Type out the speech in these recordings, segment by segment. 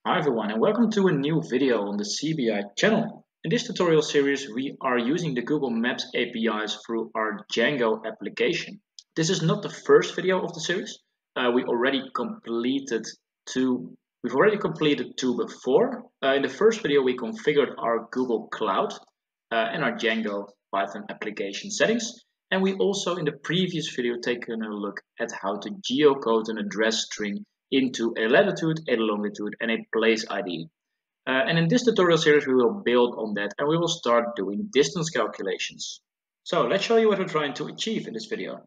Hi everyone and welcome to a new video on the CBI channel. In this tutorial series we are using the Google Maps APIs through our Django application. This is not the first video of the series. We've already completed two before. In the first video we configured our Google Cloud and our Django Python application settings. And we also in the previous video taken a look at how to geocode an address string into a latitude, a longitude, and a place ID. And in this tutorial series, we will build on that and we will start doing distance calculations. So let's show you what we're trying to achieve in this video.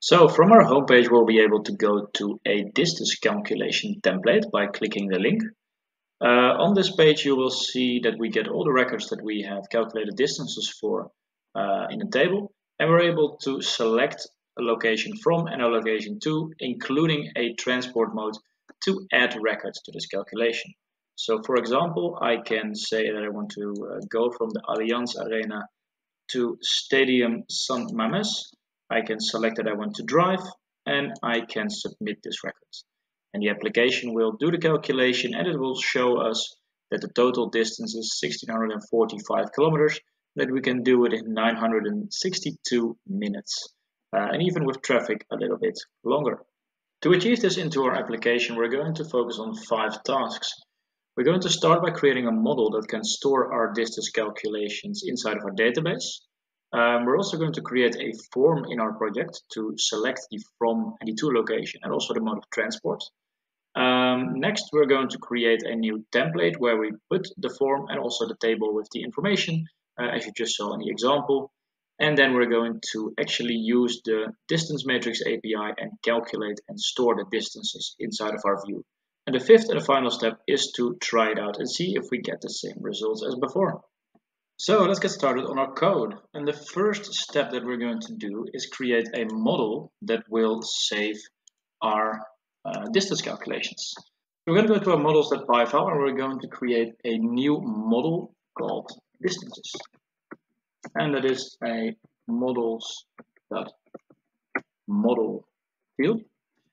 So from our homepage, we'll be able to go to a distance calculation template by clicking the link. On this page, you will see that we get all the records that we have calculated distances for in the table, and we're able to select a location from and a location to, including a transport mode to add records to this calculation. So for example, I can say that I want to go from the Allianz Arena to Stadium San Mamés. I can select that I want to drive and I can submit this record. And the application will do the calculation and it will show us that the total distance is 1645 kilometers, that we can do it in 962 minutes. And even with traffic a little bit longer. To achieve this into our application, we're going to focus on 5 tasks. We're going to start by creating a model that can store our distance calculations inside of our database. We're also going to create a form in our project to select the from and the to location and also the mode of transport. Next, we're going to create a new template where we put the form and also the table with the information, as you just saw in the example. And then we're going to actually use the distance matrix API and calculate and store the distances inside of our view. And the fifth and the final step is to try it out and see if we get the same results as before. So let's get started on our code. And the first step that we're going to do is create a model that will save our distance calculations. We're going to go to our models.py file and we're going to create a new model called distances. And that is a models.model field.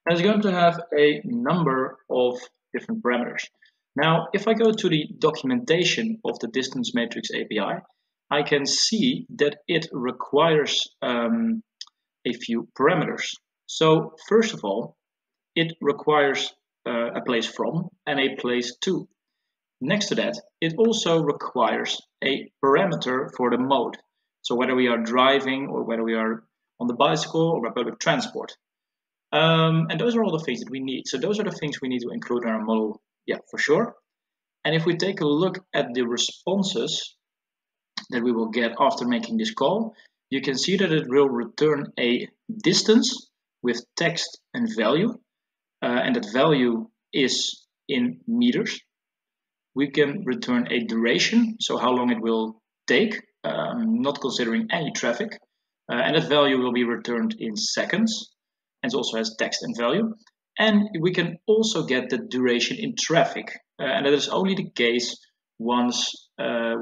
And it's going to have a number of different parameters. Now, if I go to the documentation of the distance matrix API, I can see that it requires a few parameters. So first of all, it requires a place from and a place to. Next to that, it also requires a parameter for the mode. So whether we are driving or whether we are on the bicycle or by public transport. And those are all the things that we need. So those are the things we need to include in our model, yeah, for sure. And if we take a look at the responses that we will get after making this call, you can see that it will return a distance with text and value. And that value is in meters. We can return a duration, so how long it will take, not considering any traffic. And that value will be returned in seconds. And it also has text and value. And we can also get the duration in traffic. And that is only the case once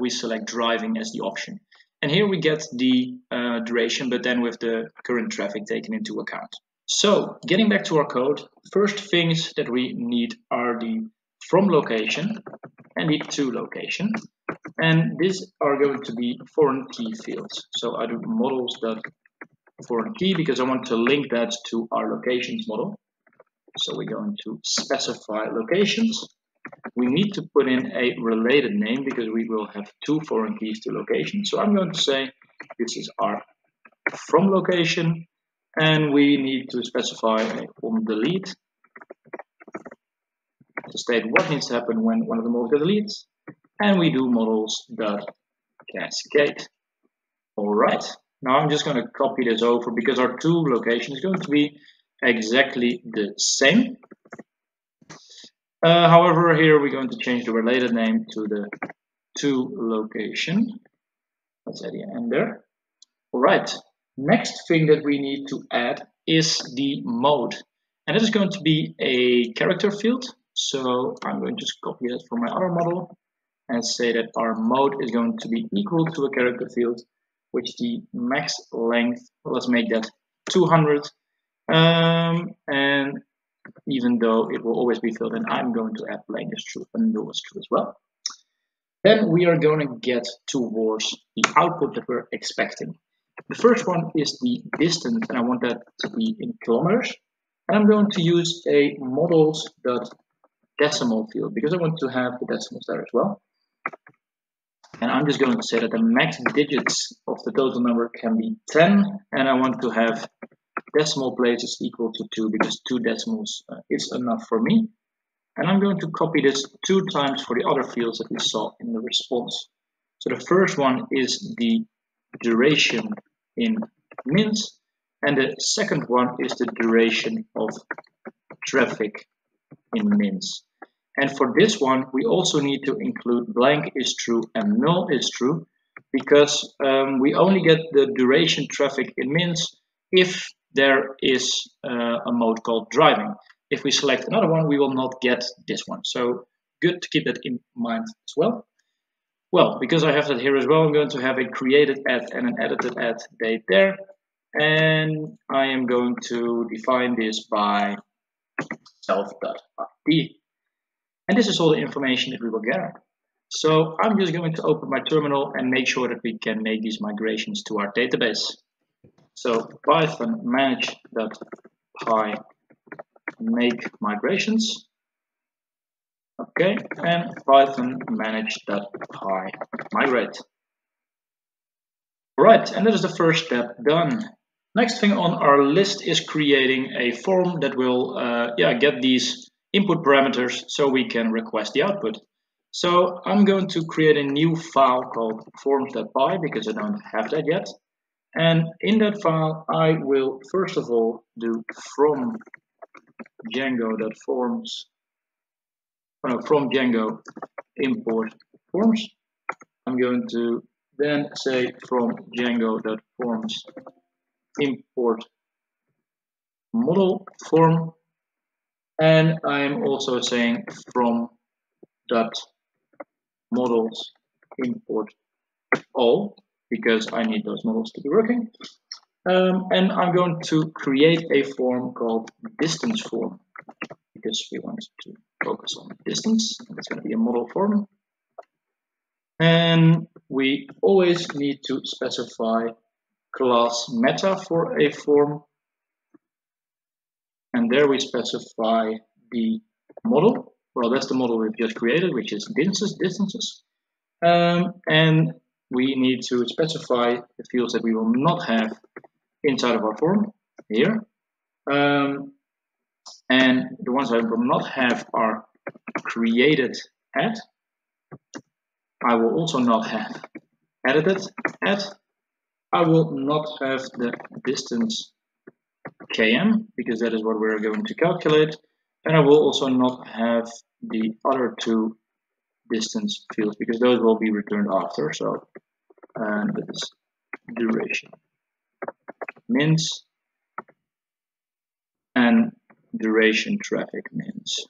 we select driving as the option. And here we get the duration, but then with the current traffic taken into account. So getting back to our code, first things that we need are the from location and the to location. And these are going to be foreign key fields. So I do models.foreign key because I want to link that to our locations model. So we're going to specify locations. We need to put in a related name because we will have 2 foreign keys to location. So I'm going to say this is our from location. And we need to specify a on delete to state what needs to happen when one of the models gets deleted. And we do models.cascade. All right. Now I'm just going to copy this over because our 2 location is going to be exactly the same. However, here we're going to change the related name to the to location. That's at the end there. All right. Next thing that we need to add is the mode. And it is going to be a character field. So I'm going to just copy that from my other model and say that our mode is going to be equal to a character field, which the max length, let's make that 200. And even though it will always be filled in, I'm going to add blank is true and null is true as well. Then we are going to get towards the output that we're expecting. The first one is the distance, and I want that to be in kilometers. And I'm going to use a models.decimal field because I want to have the decimals there as well. And I'm just going to say that the max digits of the total number can be 10, and I want to have decimal places equal to 2 because 2 decimals is enough for me. And I'm going to copy this 2 times for the other fields that we saw in the response. So the first one is the duration in mins, and the second one is the duration of traffic in mins. And for this one, we also need to include blank is true and null is true, because we only get the duration traffic in mins if there is a mode called driving. If we select another one, we will not get this one. So good to keep that in mind as well. Well, because I have that here as well, I'm going to have a created at and an edited at date there. And I am going to define this by self.id. And this is all the information that we will gather. So I'm just going to open my terminal and make sure that we can make these migrations to our database. So Python manage.py make migrations. Okay, and Python manage.py migrate. Right, and that is the first step done. Next thing on our list is creating a form that will get these input parameters so we can request the output. So I'm going to create a new file called forms.py because I don't have that yet. And in that file, I will first of all do from Django.forms, from Django import forms. I'm going to then say from Django.forms import model form, and I am also saying from models import all because I need those models to be working. And I'm going to create a form called distance form because we want to focus on distance. It's going to be a model form. And we always need to specify class meta for a form. And there we specify the model. Well, that's the model we've just created, which is distances. And we need to specify the fields that we will not have inside of our form here. And the ones I will not have are created at. I will also not have edited at. I will not have the distance km because that is what we're going to calculate. And I will also not have the other 2 distance fields because those will be returned after. So that is duration mins and duration traffic mins.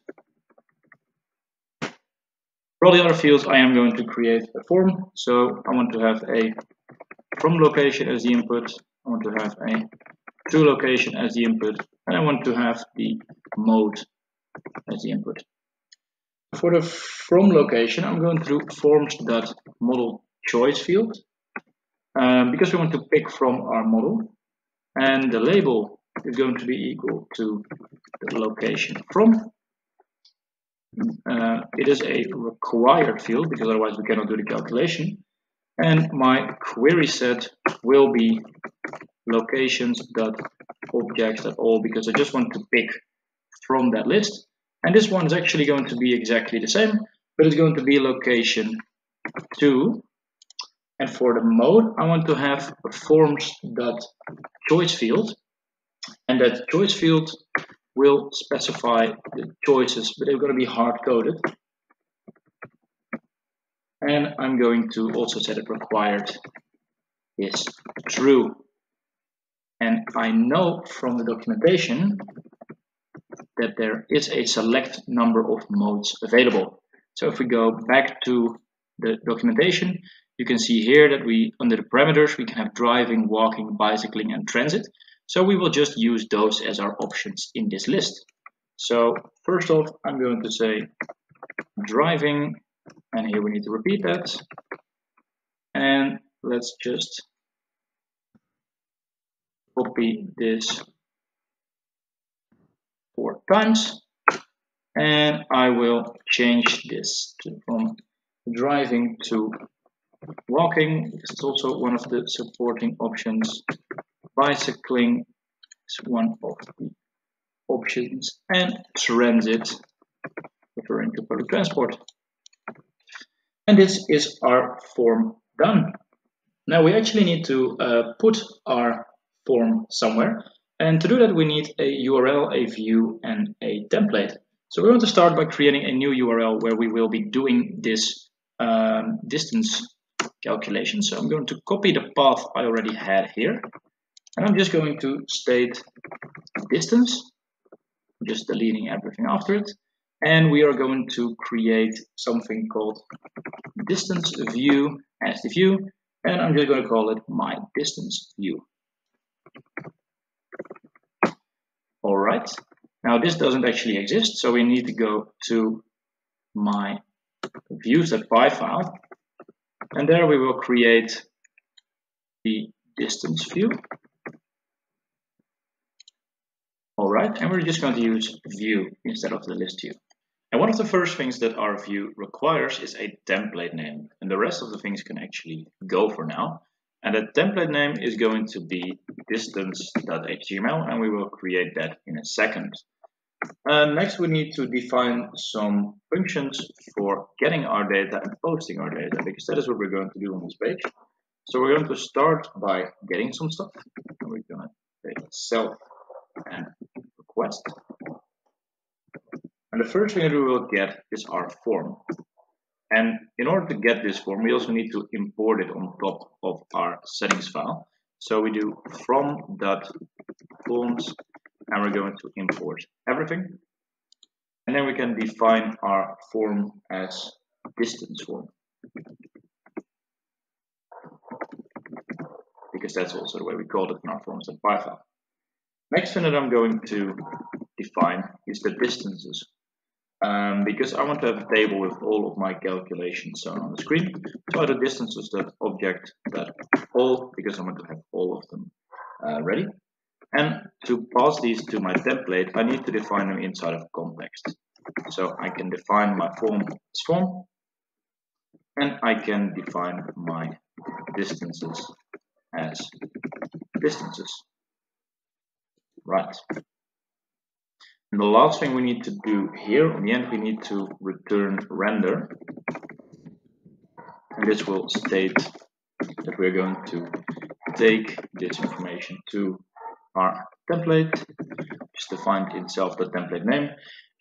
For all the other fields, I am going to create a form. So I want to have a from location as the input. I want to have a to location as the input, and I want to have the mode as the input. For the from location, I'm going to do forms.model choice field because we want to pick from our model, and the label is going to be equal to the location from. It is a required field because otherwise we cannot do the calculation, and my query set will be locations.objects.all because I just want to pick from that list. And this one is actually going to be exactly the same, but it's going to be location 2. And for the mode, I want to have a forms.choice field, and that choice field will specify the choices, but they're going to be hard-coded. And I'm going to also set it required is true. And I know from the documentation that there is a select number of modes available. So if we go back to the documentation, you can see here that we, under the parameters, we can have driving, walking, bicycling, and transit. So we will just use those as our options in this list. So first off, I'm going to say driving, and here we need to repeat that. And let's just copy this 4 times. And I will change this from driving to walking. It's also one of the supporting options. Bicycling is one of the options, and transit, referring to public transport. And this is our form done. Now we actually need to put our form somewhere. And to do that, we need a URL, a view, and a template. So we're going to start by creating a new URL where we will be doing this distance calculation. So I'm going to copy the path I already had here. And I'm just going to state distance, just deleting everything after it. And we are going to create something called distance view as the view. And I'm just going to call it my distance view. All right. Now this doesn't actually exist, so we need to go to my views.py file, and there we will create the distance view. All right, and we're just going to use view instead of the list view. And one of the first things that our view requires is a template name, and the rest of the things can actually go for now. And that template name is going to be distance.html, and we will create that in a second. Next, we need to define some functions for getting our data and posting our data, because that is what we're going to do on this page. So we're going to start by getting some stuff. And we're going to take self and request. And the first thing that we will get is our form. And in order to get this form, we also need to import it on top of our settings file. So we do from.forms, and we're going to import everything. And then we can define our form as distance form, because that's also the way we called it in our forms.py file. Next thing that I'm going to define is the distances. Because I want to have a table with all of my calculations shown on the screen. So the distances.object.all, because I want to have all of them ready. And to pass these to my template, I need to define them inside of context. So I can define my form as form, and I can define my distances as distances. Right. And the last thing we need to do here, in the end, we need to return render. And this will state that we're going to take this information to our template, just defined itself the template name,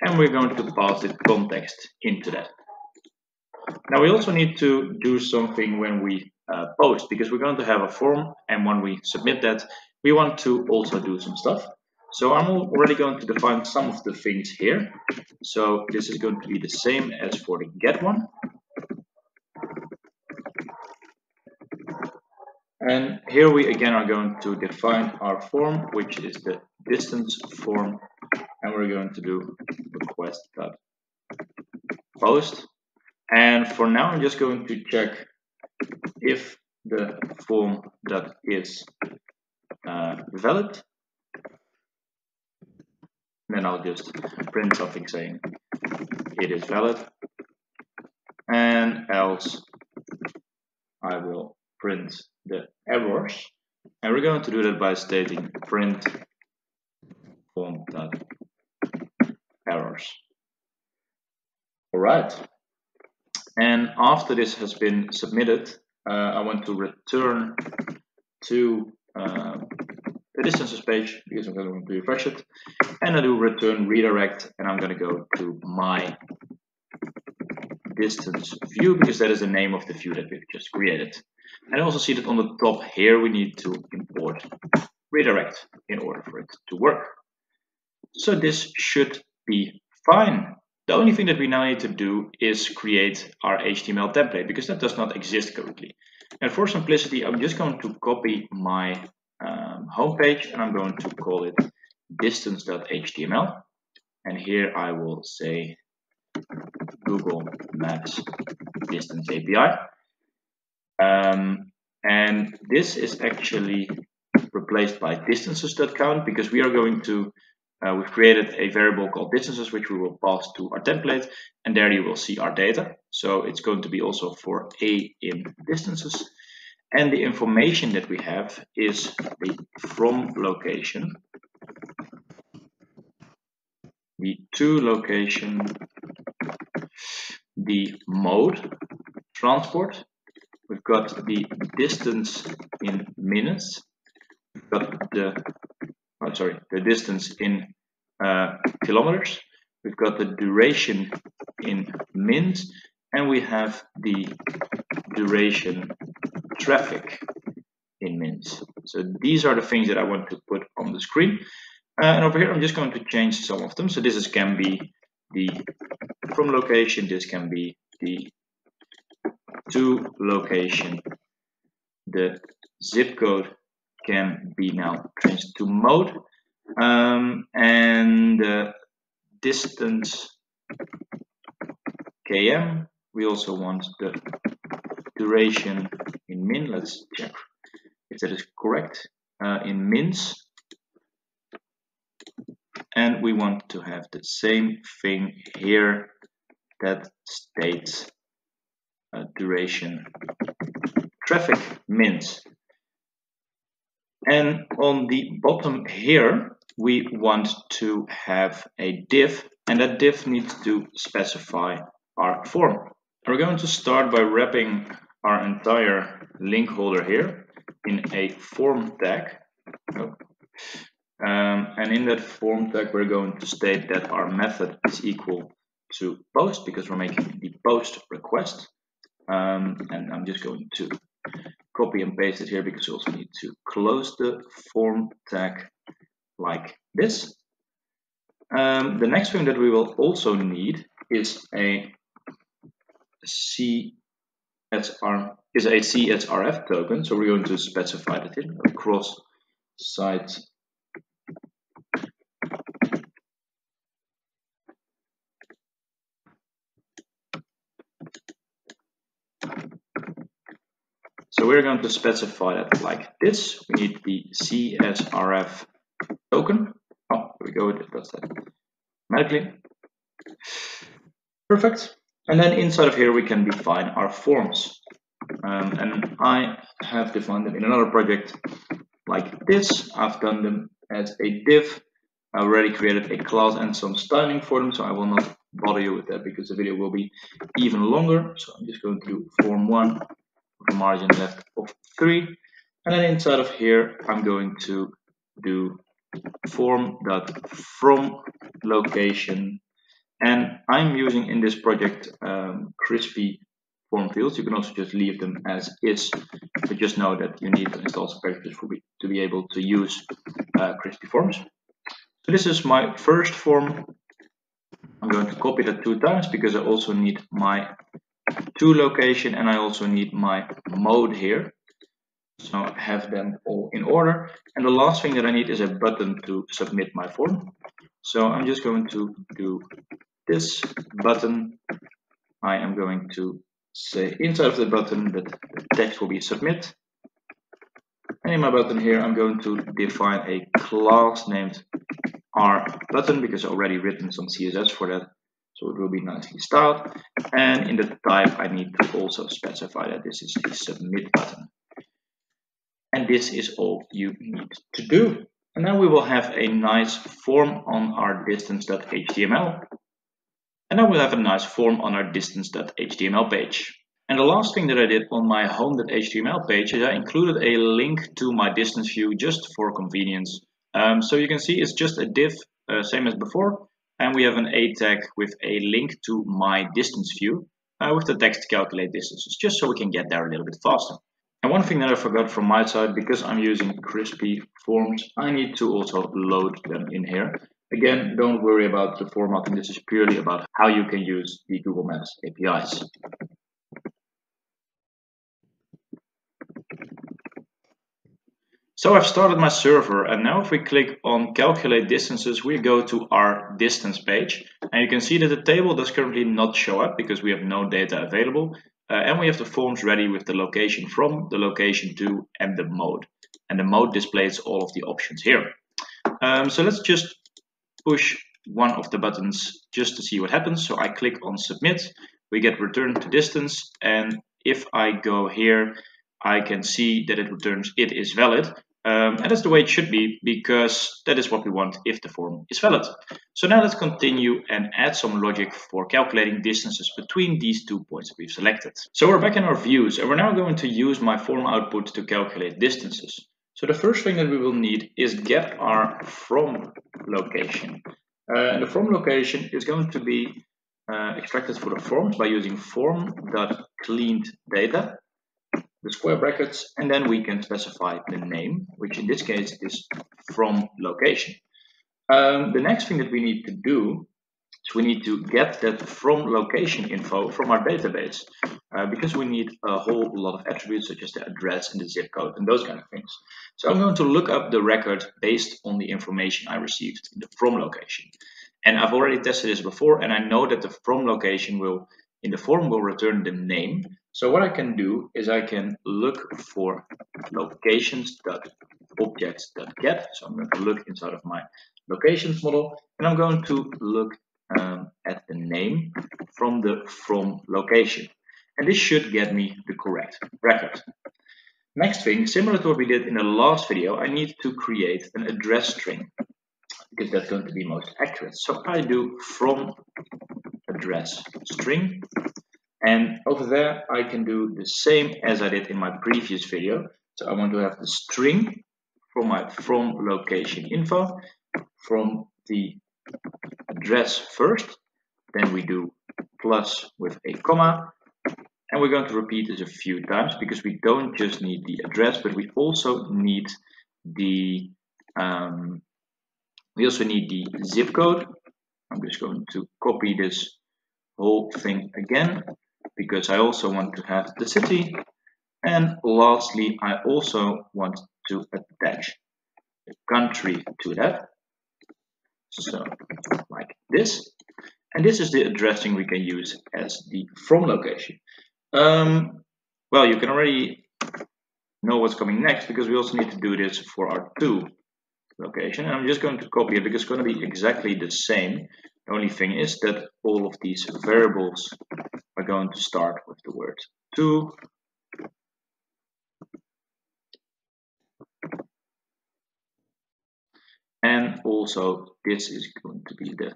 and we're going to pass the context into that. Now we also need to do something when we post, because we're going to have a form, and when we submit that, we want to also do some stuff. So I'm already going to define some of the things here. So this is going to be the same as for the get one. And here we again are going to define our form, which is the distance form, and we're going to do request.post. And for now, I'm just going to check if the form that is valid. Then I'll just print something saying it is valid, and else I will print the errors. And we're going to do that by stating print form.errors. All right. And after this has been submitted, I want to return to the distances page, because I'm going to refresh it, and I do return redirect, and I'm going to go to my distance view, because that is the name of the view that we've just created. And I also see that on the top here we need to import redirect in order for it to work. So this should be fine. The only thing that we now need to do is create our HTML template, because that does not exist currently. And for simplicity, I'm just going to copy my homepage, and I'm going to call it distance.html. and here I will say Google Maps Distance API. And this is actually replaced by distances.count because we are going to, we've created a variable called distances, which we will pass to our template, and there you will see our data. So it's going to be also for A in distances. And the information that we have is the from location, the to location, the mode, transport. We've got the distance in minutes. We've got the distance in kilometers. We've got the duration in mins, and we have the duration traffic in mins. So these are the things that I want to put on the screen. And over here, I'm just going to change some of them. So this can be the from location. This can be the to location. The zip code can be now changed to mode. And the distance km. We also want the duration in min. Let's check if that is correct. In mins. And we want to have the same thing here that states duration traffic mins. And on the bottom here, we want to have a div, and that div needs to specify our form. We're going to start by wrapping our entire link holder here in a form tag. And in that form tag, we're going to state that our method is equal to post because we're making the post request. And I'm just going to copy and paste it here because we also need to close the form tag like this. The next thing that we will also need is a CSRF token. So we're going to specify that in across site So we're going to specify that like this. We need the CSRF token. Oh, here we go. It does that automatically. Perfect. And then inside of here, we can define our forms. And I have defined them in another project like this. I've done them as a div. I already created a class and some styling for them, so I will not bother you with that because the video will be even longer. So I'm just going to do form 1 with a margin left of 3. And then inside of here, I'm going to do form.from location. And I'm using in this project crispy form fields. You can also just leave them as is, but just know that you need to install some packages to be able to use crispy forms. So this is my first form. I'm going to copy that 2 times because I also need my to location and I also need my mode here. So I have them all in order. And the last thing that I need is a button to submit my form. So I'm just going to do this button. I am going to say inside of the button that the text will be submit. And in my button here, I'm going to define a class named rButton because I already written some CSS for that. So it will be nicely styled. And in the type, I need to also specify that this is a submit button. And this is all you need to do. And then we will have a nice form on our distance.html. And then we'll have a nice form on our distance.html page. And the last thing that I did on my home.html page is I included a link to my distance view just for convenience. So you can see it's just a div, same as before. And we have an A tag with a link to my distance view with the text calculate distances, just so we can get there a little bit faster. And one thing that I forgot from my side, because I'm using crispy forms, I need to also load them in here. Again, don't worry about the formatting. This is purely about how you can use the Google Maps APIs. So I've started my server, and now if we click on calculate distances, we go to our distance page, and you can see that the table does currently not show up because we have no data available, and we have the forms ready with the location from, the location to, and the mode. And the mode displays all of the options here. So let's just push one of the buttons just to see what happens. So I click on submit, we get return to distance, and if I go here, I can see that it returns it is valid. And that's the way it should be, because that is what we want if the form is valid. So now let's continue and add some logic for calculating distances between these 2 points we've selected. So we're back in our views, and we're now going to use my form output to calculate distances. So the first thing that we will need is get our from location. And the from location is going to be extracted for the forms by using form.cleanedData, the square brackets, and then we can specify the name, which in this case is from location. The next thing that we need to do is we need to get that from location info from our database, because we need a whole lot of attributes such as the address and the zip code and those kind of things. So I'm going to look up the record based on the information I received in the from location. And I've already tested this before, and I know that the from location will, in the form, will return the name. So what I can do is I can look for locations.objects.get. So I'm going to look inside of my locations model, and I'm going to look at the name from the from location. And this should get me the correct record. Next thing, similar to what we did in the last video, I need to create an address string, because that's going to be most accurate. So I do from address string, and over there I can do the same as I did in my previous video. So I want to have the string from my from location info, from the address first, then we do plus with a comma, and we're going to repeat this a few times because we don't just need the address, but we also need the zip code. I'm just going to copy this whole thing again because I also want to have the city, and lastly I also want to attach the country to that, so like this. And this is the addressing we can use as the from location. Well, you can already know what's coming next because we also need to do this for our to location. And I'm just going to copy it because it's going to be exactly the same. The only thing is that all of these variables are going to start with the word to. And also this is going to be the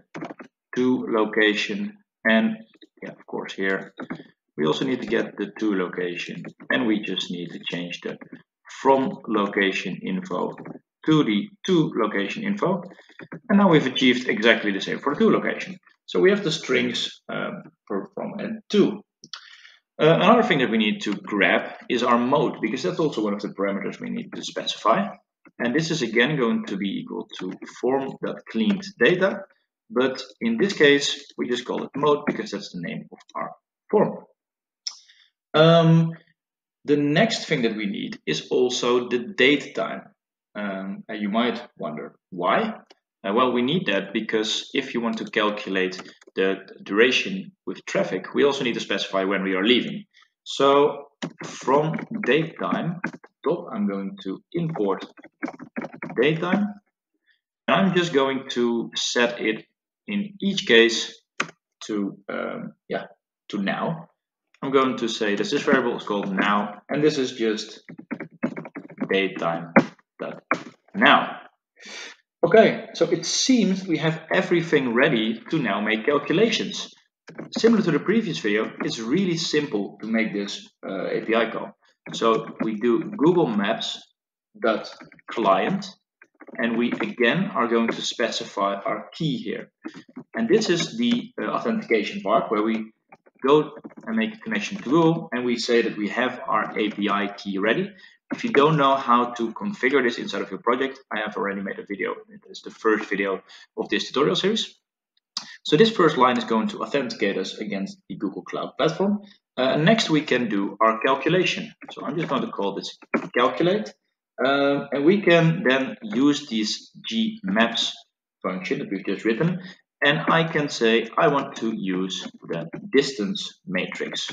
to location, and yeah, of course here we also need to get the to location, and we just need to change the from location info to the to location info, and now we've achieved exactly the same for the to location. So we have the strings for from and to. Another thing that we need to grab is our mode, because that's also one of the parameters we need to specify. And this is again going to be equal to form.cleanedData, but in this case we just call it mode because that's the name of our form. The next thing that we need is also the date time. And you might wonder why. Well, we need that because if you want to calculate the duration with traffic, we also need to specify when we are leaving. So from datetime, I'm going to import datetime, and I'm just going to set it in each case to now. I'm going to say this variable is called now, and this is just datetime.now. Okay, so it seems we have everything ready to now make calculations. Similar to the previous video, it's really simple to make this API call. So we do Google Maps.client, and we again are going to specify our key here. And this is the authentication part where we go and make a connection to Google, and we say that we have our API key ready. If you don't know how to configure this inside of your project, I have already made a video. It is the first video of this tutorial series. So this first line is going to authenticate us against the Google Cloud Platform. Next we can do our calculation. So I'm just going to call this calculate. And we can then use this gmaps function that we've just written, and I can say I want to use the distance matrix.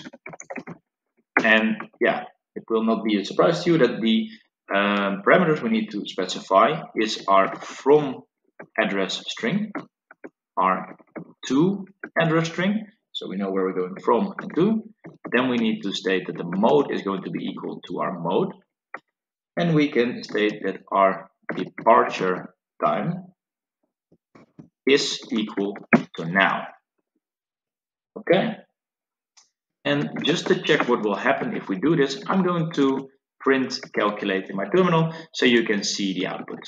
And yeah, it will not be a surprise to you that the parameters we need to specify is our from address string, our to address string, so we know where we're going from and to. Then we need to state that the mode is going to be equal to our mode, and we can state that our departure time is equal to now. Okay, and just to check what will happen if we do this, I'm going to print calculate in my terminal so you can see the output.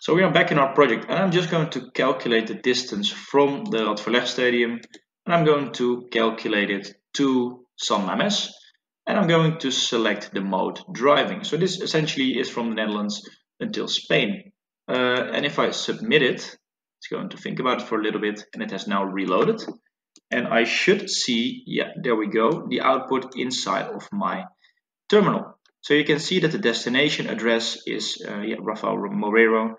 So we are back in our project, and I'm just going to calculate the distance from the Radverleg Stadium, and I'm going to calculate it to San Mamés, and I'm going to select the mode driving. So this essentially is from the Netherlands until Spain. And if I submit it, it's going to think about it for a little bit, and it has now reloaded. And I should see, yeah, there we go, the output inside of my terminal. So you can see that the destination address is Rafael Moreiro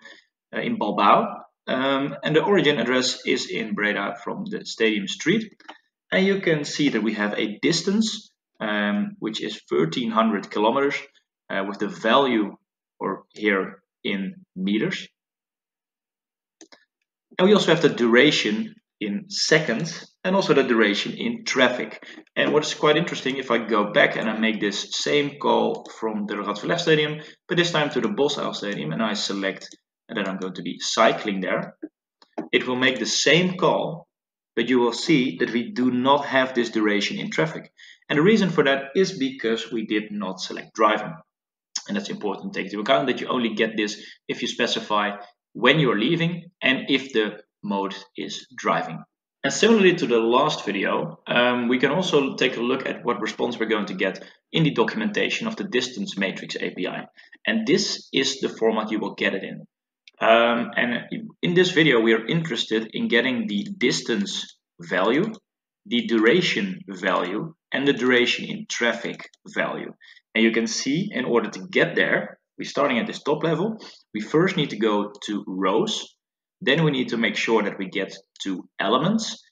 in Bilbao, and the origin address is in Breda from the Stadium Street. And you can see that we have a distance, which is 1300 kilometers, with the value or here in meters. And we also have the duration in seconds and also the duration in traffic. And what is quite interesting, if I go back and I make this same call from the Radverleg Stadium, but this time to the Bosuil Stadium, and I select and then I'm going to be cycling there, it will make the same call, but you will see that we do not have this duration in traffic. And the reason for that is because we did not select driving. And that's important to take into account that you only get this if you specify when you're leaving and if the mode is driving. And similarly to the last video, we can also take a look at what response we're going to get in the documentation of the distance matrix API. And this is the format you will get it in. And in this video, we are interested in getting the distance value, the duration value, and the duration in traffic value. And you can see in order to get there, we're starting at this top level. We first need to go to rows. Then we need to make sure that we get to elements.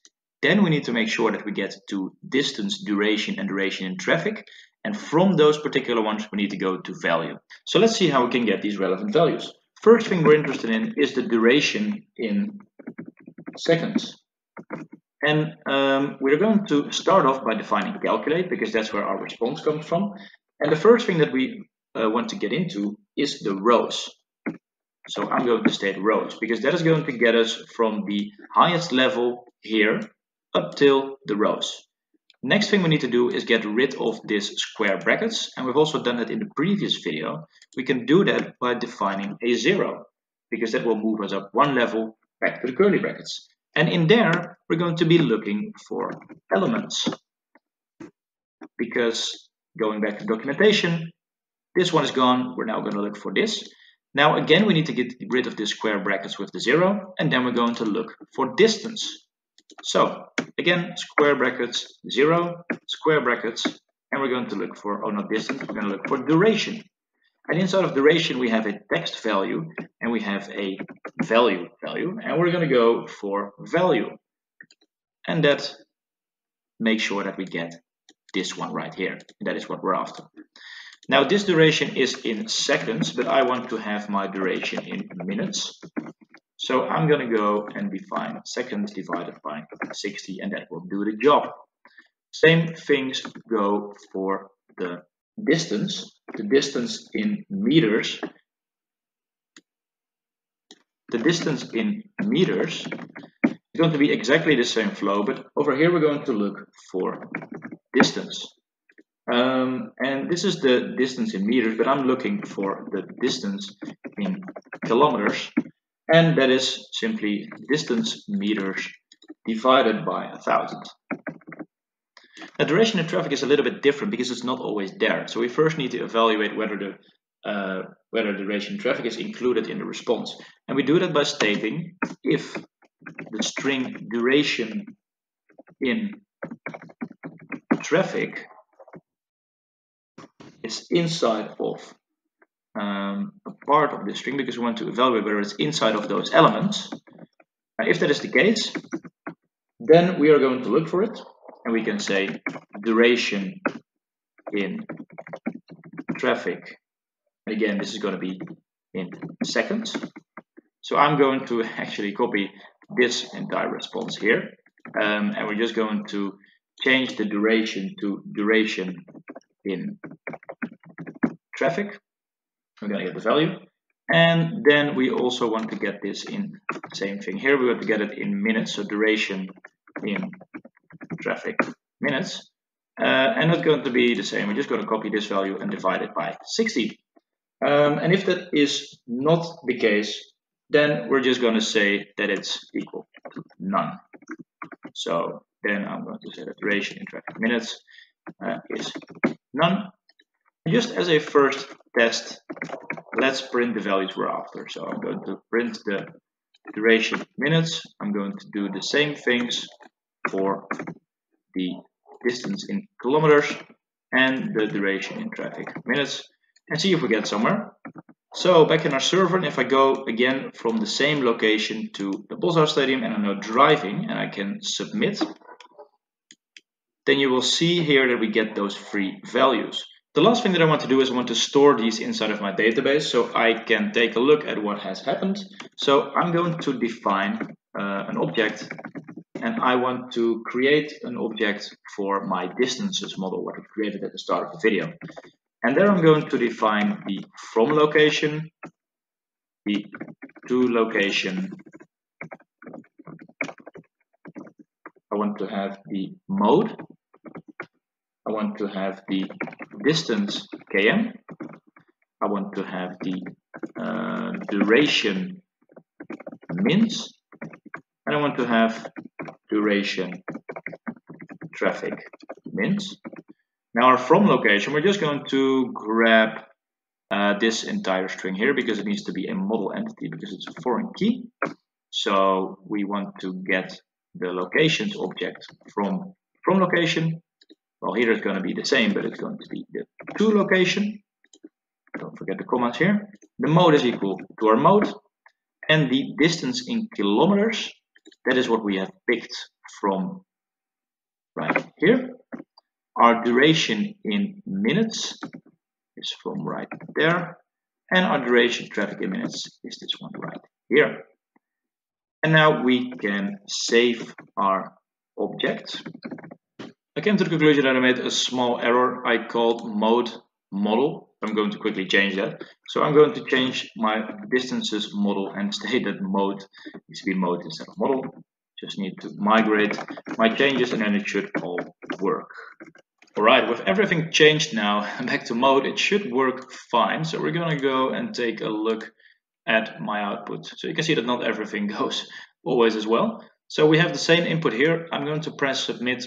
Then we need to make sure that we get to distance, duration, and duration in traffic. And from those particular ones, we need to go to value. So let's see how we can get these relevant values. First thing we're interested in is the duration in seconds. And we're going to start off by defining calculate, because that's where our response comes from. And the first thing that we want to get into is the rows. So I'm going to state rows, because that is going to get us from the highest level here up till the rows. Next thing we need to do is get rid of this square brackets, and we've also done that in the previous video. We can do that by defining a 0, because that will move us up one level back to the curly brackets. And in there, we're going to be looking for elements, because going back to documentation, this one is gone. We're now going to look for this. Now again, we need to get rid of the square brackets with the 0, and then we're going to look for distance. So again, square brackets, 0, square brackets, and we're going to look for, oh, not distance, we're going to look for duration. And inside of duration, we have a text value and we have a value, and we're going to go for value. And that makes sure that we get this one right here. That is what we're after. Now this duration is in seconds, but I want to have my duration in minutes. So I'm going to go and define seconds divided by 60, and that will do the job. Same things go for the distance. The distance in meters. The distance in meters is going to be exactly the same flow, but over here we're going to look for distance. And this is the distance in meters, but I'm looking for the distance in kilometers. And that is simply distance meters divided by 1,000. Now, duration in traffic is a little bit different because it's not always there. So we first need to evaluate whether duration in traffic is included in the response. And we do that by stating if the string duration in traffic is inside of a part of this string because we want to evaluate whether it's inside of those elements. If that is the case, then we are going to look for it, and we can say duration in traffic. Again, this is going to be in seconds. So I'm going to actually copy this entire response here, and we're just going to change the duration to duration in traffic. We're going to get the value, and then we also want to get this in the same thing here. We want to get it in minutes, so duration in traffic minutes, and it's going to be the same. We're just going to copy this value and divide it by 60. And if that is not the case, then we're just going to say that it's equal to none. So then I'm going to say that duration in traffic minutes is none. Just as a first test, let's print the values we're after. So I'm going to print the duration minutes. I'm going to do the same things for the distance in kilometers and the duration in traffic minutes, and see if we get somewhere. So back in our server, and if I go again from the same location to the Boshuis Stadium and I'm now driving and I can submit, then you will see here that we get those three values. The last thing that I want to do is I want to store these inside of my database so I can take a look at what has happened. So I'm going to define an object, and I want to create an object for my distances model, what we created at the start of the video. And there I'm going to define the from location, the to location. I want to have the mode. I want to have the distance km. I want to have the duration mins. And I want to have duration traffic mins. Now our from location, we're just going to grab this entire string here because it needs to be a model entity because it's a foreign key. So we want to get the locations object from location. Well, here it's going to be the same, but it's going to be the to location. Don't forget the commas here. The mode is equal to our mode, and the distance in kilometers, that is what we have picked from right here. Our duration in minutes is from right there, and our duration traffic in minutes is this one right here. And now we can save our object. I came to the conclusion that I made a small error. I called mode model. I'm going to quickly change that. So I'm going to change my distances model and state that mode needs to be mode instead of model. Just need to migrate my changes and then it should all work. Alright, with everything changed now back to mode, it should work fine. So we're going to go and take a look at my output. So you can see that not everything goes always as well. So we have the same input here. I'm going to press submit.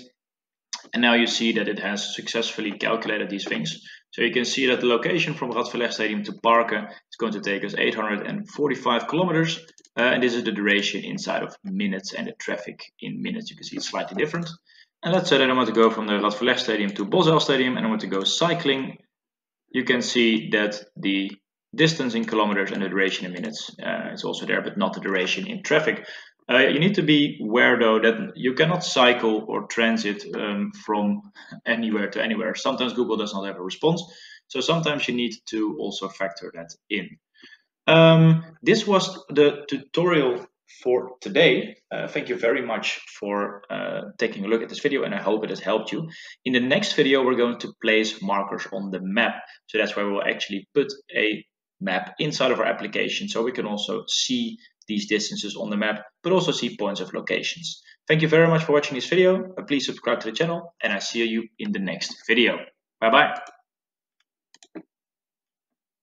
And now you see that it has successfully calculated these things. So you can see that the location from Radverleg Stadium to Parken is going to take us 845 kilometers. And this is the duration inside of minutes, and the traffic in minutes. You can see it's slightly different. And let's say that I want to go from the Radverleg Stadium to Boshuis Stadium and I want to go cycling. You can see that the distance in kilometers and the duration in minutes is also there, but not the duration in traffic. You need to be aware though that you cannot cycle or transit from anywhere to anywhere. Sometimes Google does not have a response, so sometimes you need to also factor that in. This was the tutorial for today. Thank you very much for taking a look at this video, and I hope it has helped you. In the next video, we're going to place markers on the map. So that's where we'll actually put a map inside of our application, so we can also see these distances on the map, but also see points of locations. Thank you very much for watching this video. Please subscribe to the channel, and I see you in the next video. Bye bye.